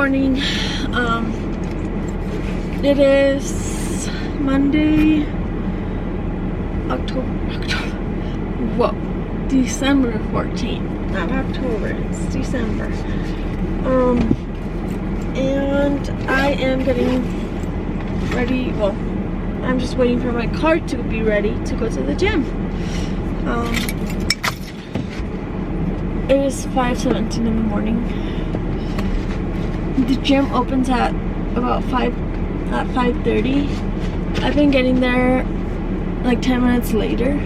morning. It is Monday, December 14th, not October, it's December. And I am getting ready. Well, I'm just waiting for my car to be ready to go to the gym. It is 5:17 in the morning. The gym opens at about 5:30. I've been getting there like 10 minutes later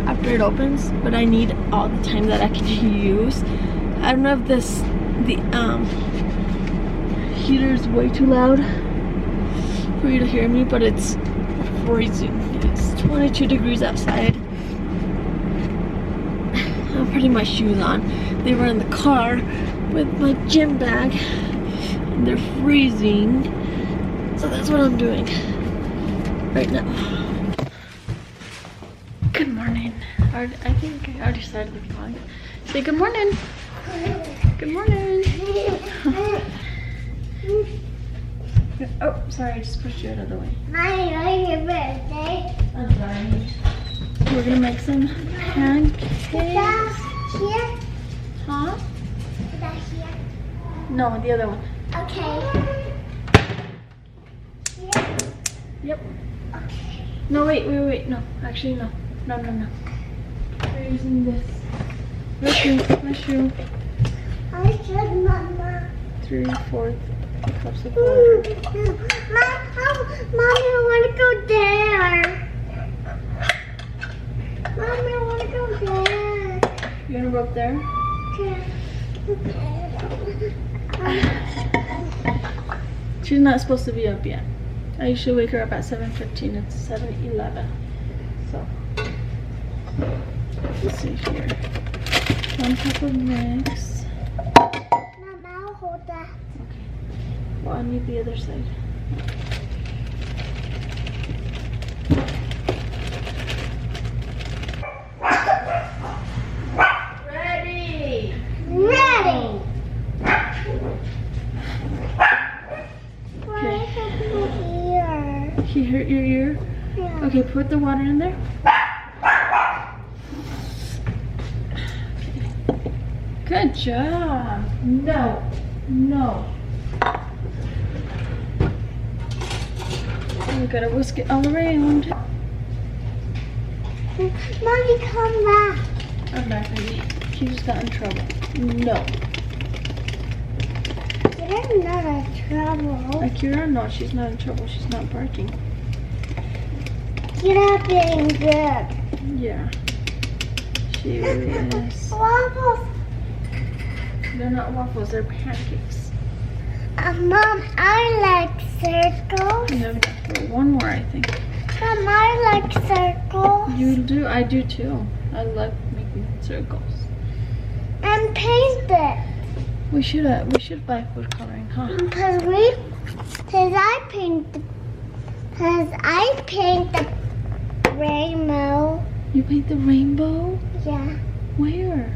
after it opens, but I need all the time that I can use. I don't know if the heater is way too loud for you to hear me, but it's freezing. It's 22 degrees outside. I'm putting my shoes on. They were in the car with my gym bag and they're freezing. So that's what I'm doing right now. Good morning. I think I already started the vlog. Say good morning. Good morning. Oh, sorry, I just pushed you out of the way. Mommy, your birthday. I'm sorry. We're gonna make some pancakes. Is that here? Huh? Is that here? No, the other one. Okay. Here? Yep. Okay. No, wait. No, actually, no. No. We're using this. My shoe. I should, Mama. 3/4 cups of water. Mommy, I want to go there. Mommy, I want to go there. You wanna go up there? She's not supposed to be up yet. I usually wake her up at 7:15. It's 7:11. So, let's see here. 1 cup of mix. Mama, I'll hold that. Okay. Well, I need the other side. Ready! Ready! Okay. Why is it here? He hurt your ear? Yeah. Okay, put the water in there. Good job. No. We gotta whisk it all around. Mommy, come back. I'm back, baby. He just got in trouble. No. You're not in trouble. Akira? No, she's not in trouble. She's not barking. You're not being good. Yeah. She really is. Waffles. They're not waffles, they're pancakes. Mom, I like circles. We have enough for one more, I think. Mom, I like circles. You do? I do too. I love making circles. And paint it. We should buy food coloring, huh? Because I paint the rainbow. You paint the rainbow? Yeah. Where?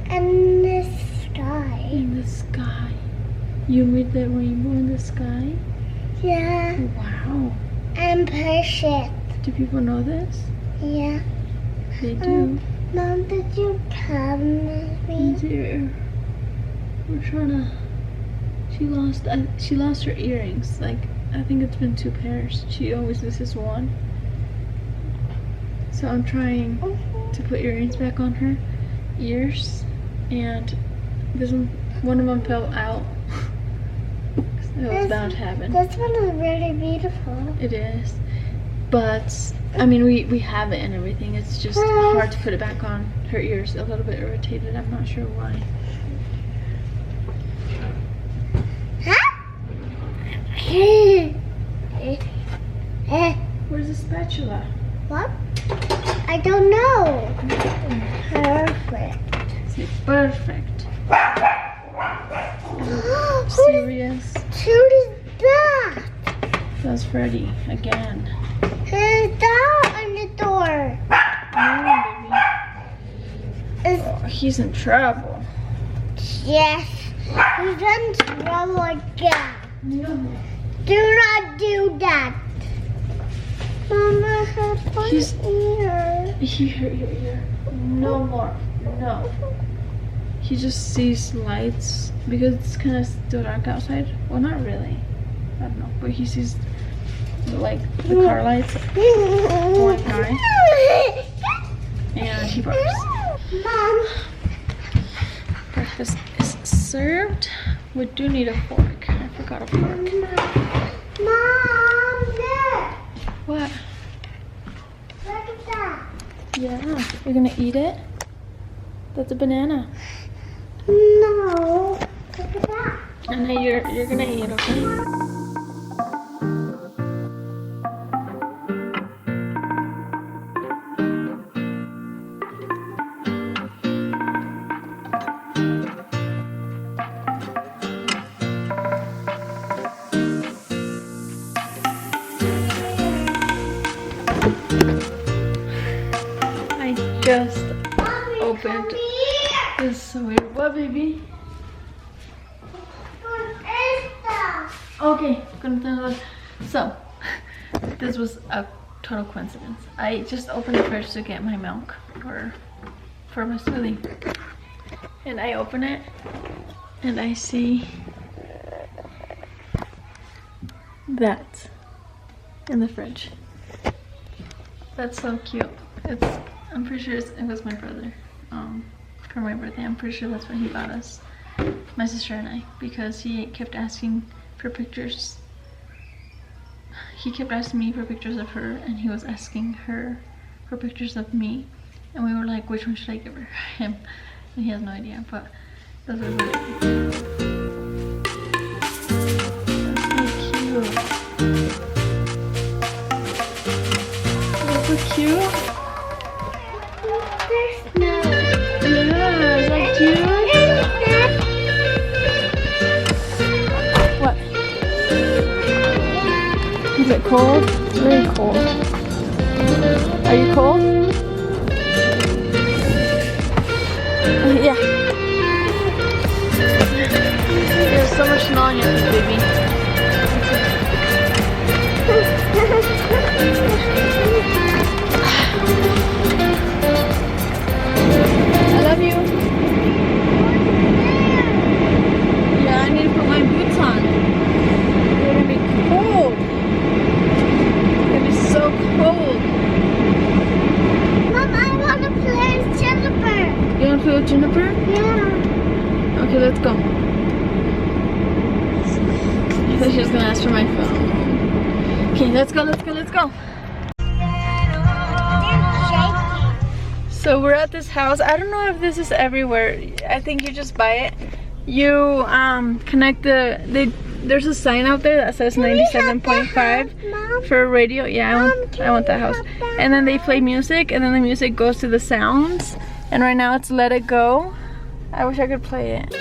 And the sky. In the sky. You made the rainbow in the sky? Yeah. Wow. And push it. Do people know this? Yeah. They do. Mom, did you come with me? Dear. We're trying to. She lost her earrings. Like, I think it's been 2 pairs. She always misses one. So I'm trying to put earrings back on her ears, and one of them fell out. It was bound to happen. This one is really beautiful. It is, but I mean we have it and everything. It's just hard to put it back on. Her ears a little bit irritated. I'm not sure why. Where's the spatula? What? I don't know. Perfect. Say perfect. Serious? Who is that? That's Freddy again. Who's that on the door? Oh, baby. He's in trouble. Yes. You don't throw again. Do not do that. Mama has one He's- ear. Here. No more. No. He just sees lights because it's kind of still dark outside. Well, not really. I don't know. But he sees like the car lights going by and he barks. Mom. Breakfast is served. We do need a fork. I forgot a fork. Mom, look. What? Look at that. Yeah. You're gonna eat it? That's a banana. No. Look at that. And then you're gonna eat, okay? I just Mommy, opened. come here. This is so weird. What, baby? What is that? Okay, so this was a total coincidence. I just opened the fridge to get my milk for my smoothie, and I open it and I see that in the fridge. That's so cute. I'm pretty sure it was my brother for my birthday. I'm pretty sure that's what he bought us, my sister and I, because he kept asking for pictures. He kept asking me for pictures of her, and he was asking her for pictures of me, and we were like, which one should I give her? Him. And he has no idea, but those are really cute. That's so cute. There's no. Yeah, is that cute? What? Is it cold? It's very cold. Are you cold? Yeah. There's so much snow on your feet, baby. I love you. Yeah, I need to put my boots on. They're gonna be cold. It's gonna be so cold. Mom, I want to play with Jennifer. You wanna play with Jennifer? Yeah. Okay, let's go. I thought she was gonna ask for my phone. Okay, let's go. So we're at this house. I don't know if this is everywhere. I think you just buy it. You connect there's a sign out there that says 97.5 for radio. Yeah, I want that house. And then they play music, and then the music goes to the sounds. And right now it's Let It Go. I wish I could play it.